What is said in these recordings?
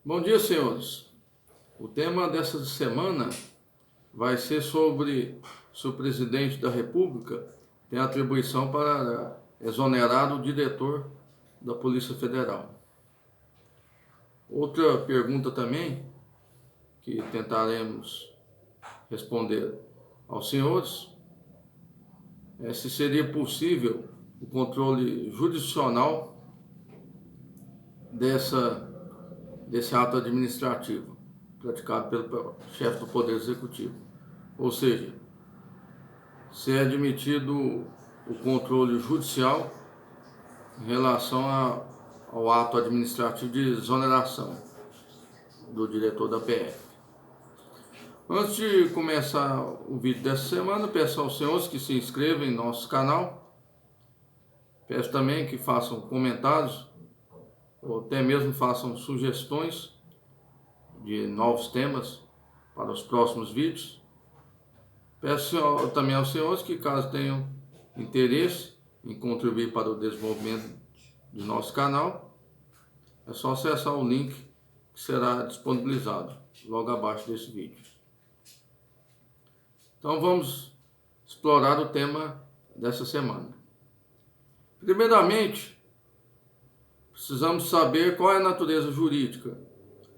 Bom dia, senhores. O tema dessa semana vai ser sobre se o presidente da República tem atribuição para exonerar o diretor da Polícia Federal. Outra pergunta também que tentaremos responder aos senhores é se seria possível o controle jurisdicional desse ato administrativo praticado pelo chefe do Poder Executivo. Ou seja, se é admitido o controle judicial em relação ao ato administrativo de exoneração do diretor da PF. Antes de começar o vídeo dessa semana, peço aos senhores que se inscrevam em nosso canal. Peço também que façam comentários ou até mesmo façam sugestões de novos temas para os próximos vídeos. Peço também aos senhores que, caso tenham interesse em contribuir para o desenvolvimento do nosso canal, é só acessar o link que será disponibilizado logo abaixo desse vídeo. Então vamos explorar o tema dessa semana. Primeiramente, precisamos saber qual é a natureza jurídica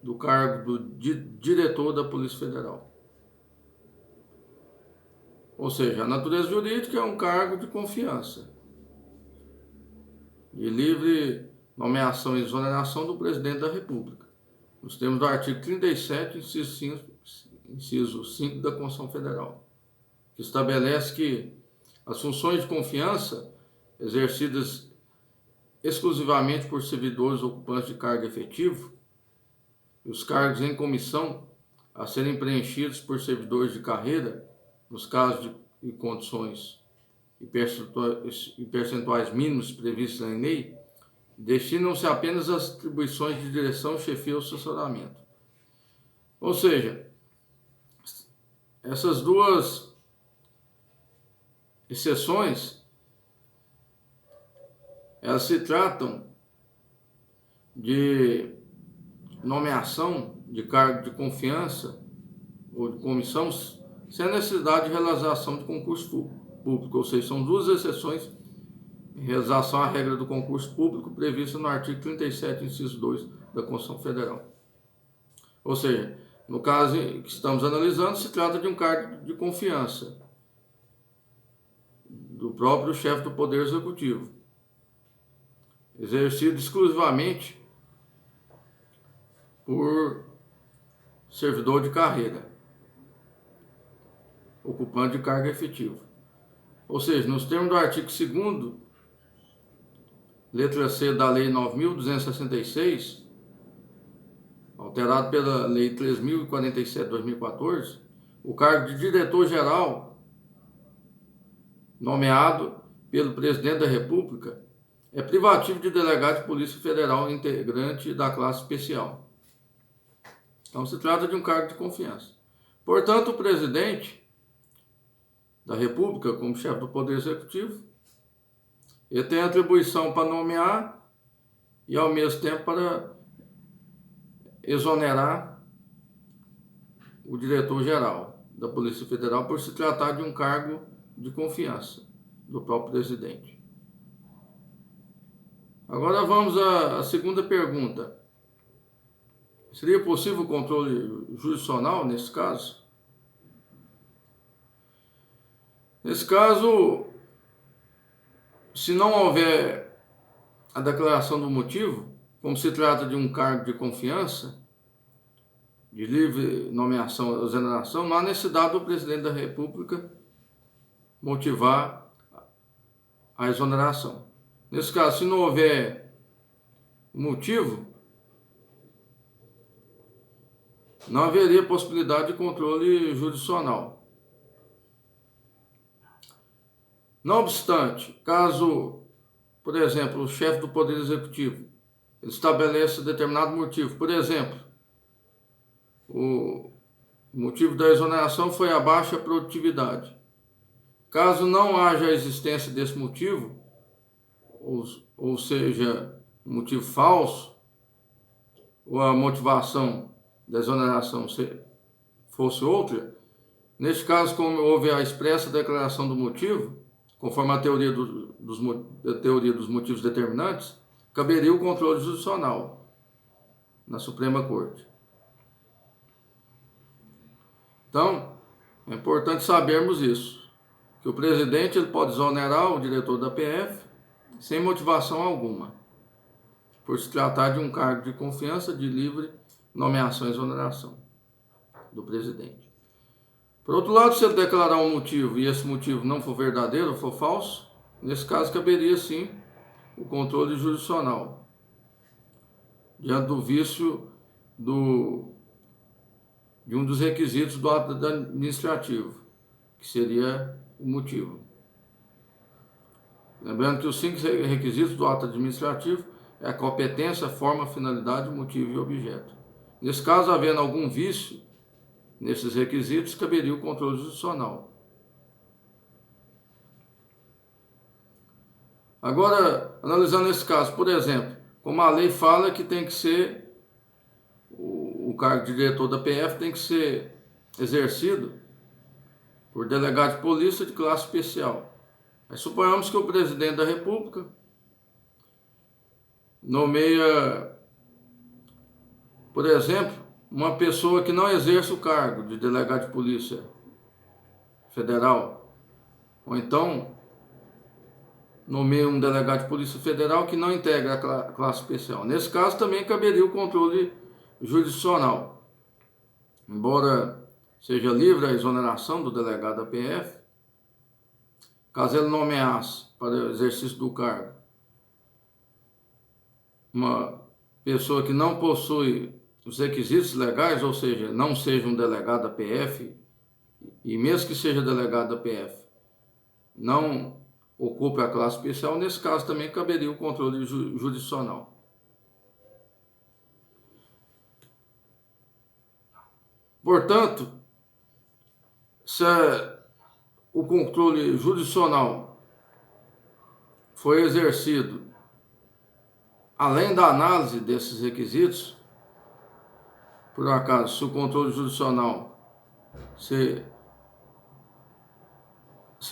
do cargo do diretor da Polícia Federal. Ou seja, a natureza jurídica é um cargo de confiança, de livre nomeação e exoneração do presidente da República, nos termos do artigo 37, inciso 5 da Constituição Federal, que estabelece que as funções de confiança exercidas exclusivamente por servidores ocupantes de cargo efetivo e os cargos em comissão a serem preenchidos por servidores de carreira, nos casos de condições e percentuais mínimos previstos na lei, destinam-se apenas às atribuições de direção, chefia ou assessoramento. Ou seja, essas duas exceções, elas se tratam de nomeação de cargo de confiança ou de comissão sem a necessidade de realização de concurso público, ou seja, são duas exceções em relação à regra do concurso público prevista no artigo 37, inciso 2 da Constituição Federal. Ou seja, no caso que estamos analisando, se trata de um cargo de confiança do próprio chefe do Poder Executivo, exercido exclusivamente por servidor de carreira, ocupante de cargo efetivo. Ou seja, nos termos do artigo 2º, letra C da Lei 9.266, alterado pela Lei 3.047 de 2014, o cargo de diretor-geral, nomeado pelo presidente da República, é privativo de delegado de Polícia Federal integrante da classe especial. Então se trata de um cargo de confiança. Portanto, o presidente da República, como chefe do Poder Executivo, ele tem atribuição para nomear e, ao mesmo tempo, para exonerar o diretor-geral da Polícia Federal por se tratar de um cargo de confiança do próprio presidente. Agora vamos à segunda pergunta. Seria possível o controle jurisdicional nesse caso? Nesse caso, se não houver a declaração do motivo, como se trata de um cargo de confiança, de livre nomeação ou exoneração, não há necessidade do presidente da República motivar a exoneração. Nesse caso, se não houver motivo, não haveria possibilidade de controle jurisdicional. Não obstante, caso, por exemplo, o chefe do Poder Executivo ele estabeleça determinado motivo, por exemplo, o motivo da exoneração foi a baixa produtividade. Caso não haja a existência desse motivo, ou seja, um motivo falso, ou a motivação da exoneração fosse outra, neste caso, como houve a expressa declaração do motivo, conforme a teoria dos motivos determinantes, caberia o controle jurisdicional na Suprema Corte. Então, é importante sabermos isso, que o presidente ele pode exonerar o diretor da PF sem motivação alguma, por se tratar de um cargo de confiança de livre nomeação e exoneração do presidente. Por outro lado, se ele declarar um motivo e esse motivo não for verdadeiro, for falso, nesse caso caberia sim o controle jurisdicional, diante do vício de um dos requisitos do ato administrativo, que seria o motivo. Lembrando que os 5 requisitos do ato administrativo é a competência, forma, finalidade, motivo e objeto. Nesse caso, havendo algum vício nesses requisitos, caberia o controle jurisdicional. Agora, analisando esse caso, por exemplo, como a lei fala que tem que ser, o cargo de diretor da PF tem que ser exercido por delegado de polícia de classe especial. Mas suponhamos que o presidente da República nomeia, por exemplo, uma pessoa que não exerce o cargo de delegado de polícia federal, ou então nomeia um delegado de polícia federal que não integra a classe especial. Nesse caso também caberia o controle jurisdicional. Embora seja livre a exoneração do delegado da PF, caso ele nomeasse para o exercício do cargo uma pessoa que não possui os requisitos legais, ou seja, não seja um delegado da PF, e mesmo que seja delegado da PF, não ocupe a classe especial, nesse caso também caberia o controle jurisdicional. Portanto, se o controle jurisdicional foi exercido além da análise desses requisitos, por acaso, se o controle jurisdicional se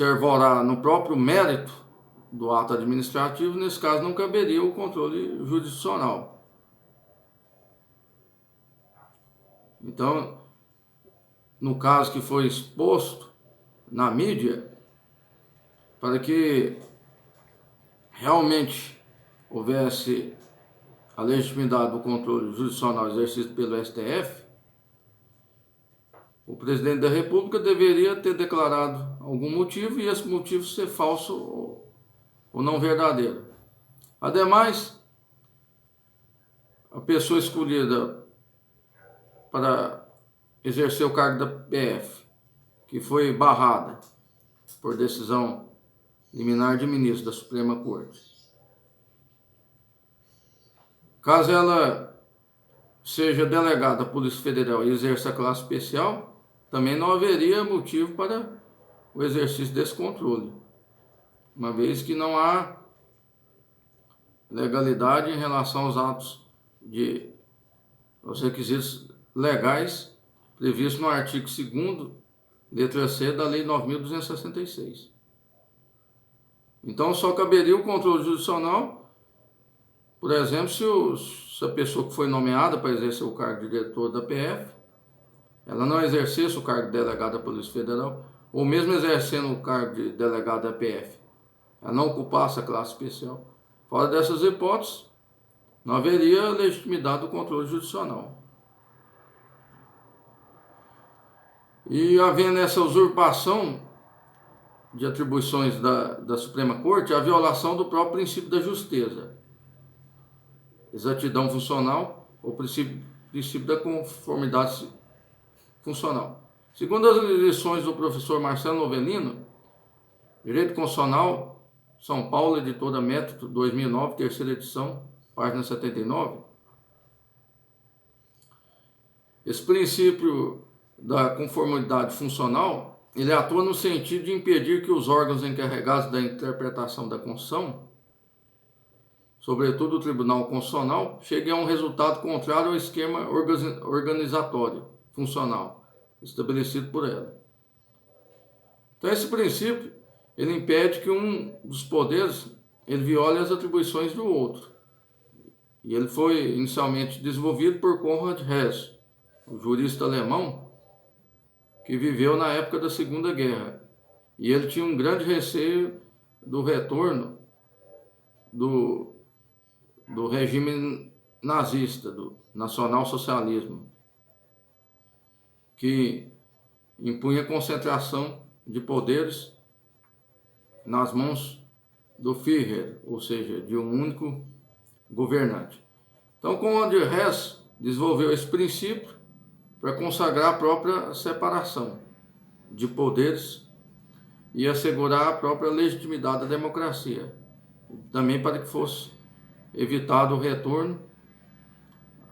arvorar no próprio mérito do ato administrativo, nesse caso não caberia o controle jurisdicional. Então, no caso que foi exposto na mídia, para que realmente houvesse a legitimidade do controle jurisdicional exercido pelo STF, o presidente da República deveria ter declarado algum motivo e esse motivo ser falso ou não verdadeiro. Ademais, a pessoa escolhida para exercer o cargo da PF, que foi barrada por decisão liminar de ministro da Suprema Corte, caso ela seja delegada da Polícia Federal e exerça a classe especial, também não haveria motivo para o exercício desse controle, uma vez que não há legalidade em relação aos atos aos requisitos legais previstos no artigo 2º, letra C da Lei 9.266. Então só caberia o controle jurisdicional, por exemplo, se a pessoa que foi nomeada para exercer o cargo de diretor da PF, ela não exercesse o cargo de delegado da Polícia Federal, ou mesmo exercendo o cargo de delegado da PF, ela não ocupasse a classe especial. Fora dessas hipóteses, não haveria legitimidade do controle jurisdicional. E havendo essa usurpação de atribuições da Suprema Corte, a violação do próprio princípio da justeza, exatidão funcional ou princípio da conformidade funcional. Segundo as lições do professor Marcelo Novelino, Direito Constitucional, São Paulo, editora Método, 2009, terceira edição, página 79, esse princípio da conformidade funcional, ele atua no sentido de impedir que os órgãos encarregados da interpretação da Constituição sobretudo o Tribunal Constitucional, chegue a um resultado contrário ao esquema organizatório funcional estabelecido por ela. Então, esse princípio, ele impede que um dos poderes ele viole as atribuições do outro. E ele foi inicialmente desenvolvido por Konrad Hess, o jurista alemão que viveu na época da Segunda Guerra. E ele tinha um grande receio do retorno do regime nazista, do nacionalsocialismo, que impunha concentração de poderes nas mãos do Führer, ou seja, de um único governante. Então, Konrad Hess desenvolveu esse princípio para consagrar a própria separação de poderes e assegurar a própria legitimidade da democracia. Também para que fosse evitado o retorno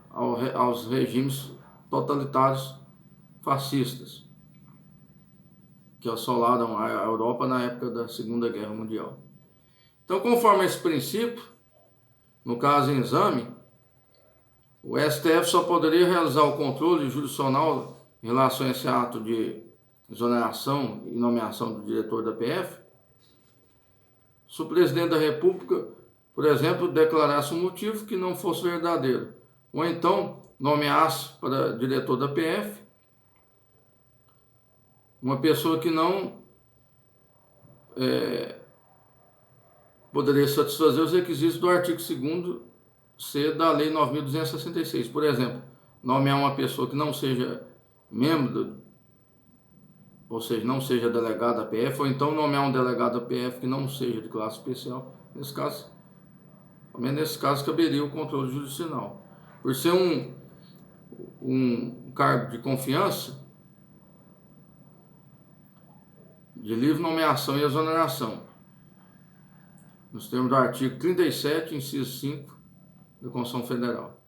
aos regimes totalitários fascistas que assolaram a Europa na época da Segunda Guerra Mundial. Então, conforme esse princípio, no caso em exame, o STF só poderia realizar o controle jurisdicional em relação a esse ato de exoneração e nomeação do diretor da PF se o presidente da República, por exemplo, declarasse um motivo que não fosse verdadeiro, ou então nomeasse para diretor da PF uma pessoa que não poderia satisfazer os requisitos do artigo 2º-C da Lei 9.266. Por exemplo, nomear uma pessoa que não seja membro, ou seja, não seja delegado da PF, ou então nomear um delegado da PF que não seja de classe especial. Nesse caso, caberia o controle jurisdicional. Por ser um cargo de confiança, de livre nomeação e exoneração, nos termos do artigo 37, inciso 5 da Constituição Federal.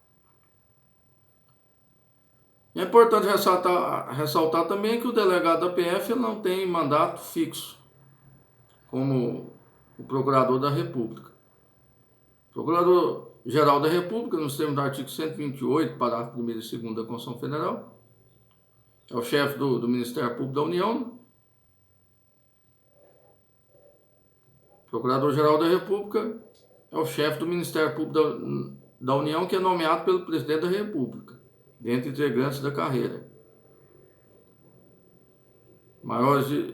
É importante ressaltar também que o delegado da PF não tem mandato fixo, como o Procurador da República. O Procurador-Geral da República, nos termos do artigo 128, parágrafo 1º e 2º da Constituição Federal, é o chefe do Ministério Público da União. O Procurador-Geral da República é o chefe do Ministério Público da União, que é nomeado pelo Presidente da República, dentre integrantes da carreira. Maiores de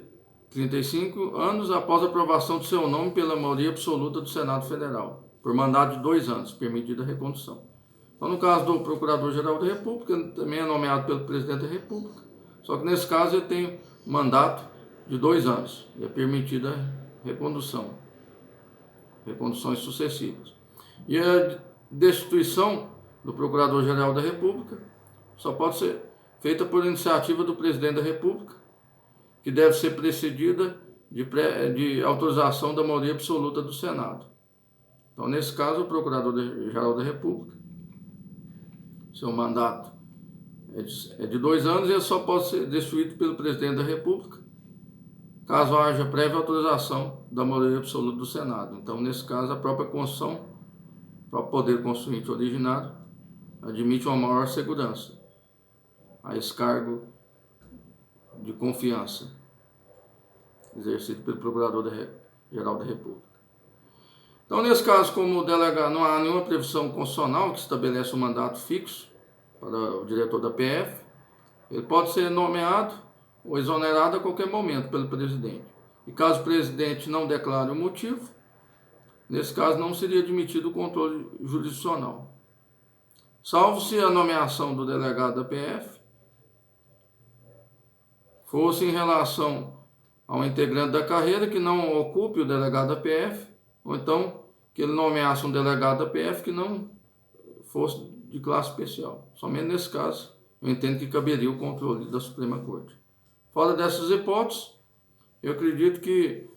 35 anos após a aprovação de seu nome pela maioria absoluta do Senado Federal, por mandato de 2 anos, permitida a recondução. Então, no caso do Procurador-Geral da República, ele também é nomeado pelo Presidente da República, só que nesse caso ele tem mandato de 2 anos e é permitida a recondução, reconduções sucessivas. E a destituição do Procurador-Geral da República só pode ser feita por iniciativa do Presidente da República, que deve ser precedida de autorização da maioria absoluta do Senado. Então, nesse caso, o Procurador-Geral da República, seu mandato é de 2 anos e ele só pode ser destituído pelo Presidente da República, caso haja prévia autorização da maioria absoluta do Senado. Então, nesse caso, a própria Constituição, o próprio Poder Constituinte originário, admite uma maior segurança a esse cargo de confiança exercido pelo Procurador-Geral da República. Então, nesse caso, como delegado, não há nenhuma previsão constitucional que estabelece um mandato fixo para o diretor da PF, ele pode ser nomeado ou exonerado a qualquer momento pelo presidente. E caso o presidente não declare o motivo, nesse caso não seria admitido o controle jurisdicional, salvo se a nomeação do delegado da PF fosse em relação a um integrante da carreira que não ocupe o delegado da PF, ou então que ele nomeasse um delegado da PF que não fosse de classe especial. Somente nesse caso, eu entendo que caberia o controle da Suprema Corte. Fora dessas hipóteses, eu acredito que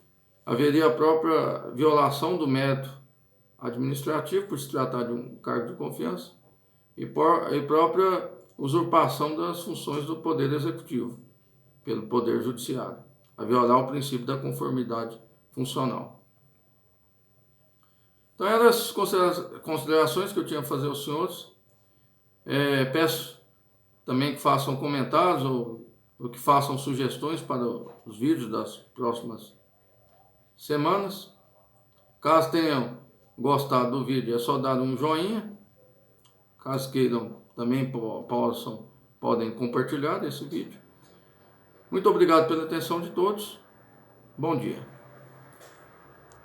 haveria a própria violação do mérito administrativo, por se tratar de um cargo de confiança, e própria usurpação das funções do Poder Executivo pelo Poder Judiciário, a violar o princípio da conformidade funcional. Então, eram essas considerações que eu tinha a fazer aos senhores. Peço também que façam comentários ou que façam sugestões para os vídeos das próximas semanas. Caso tenham gostado do vídeo, é só dar um joinha. Caso queiram, também podem compartilhar esse vídeo. Muito obrigado pela atenção de todos. Bom dia.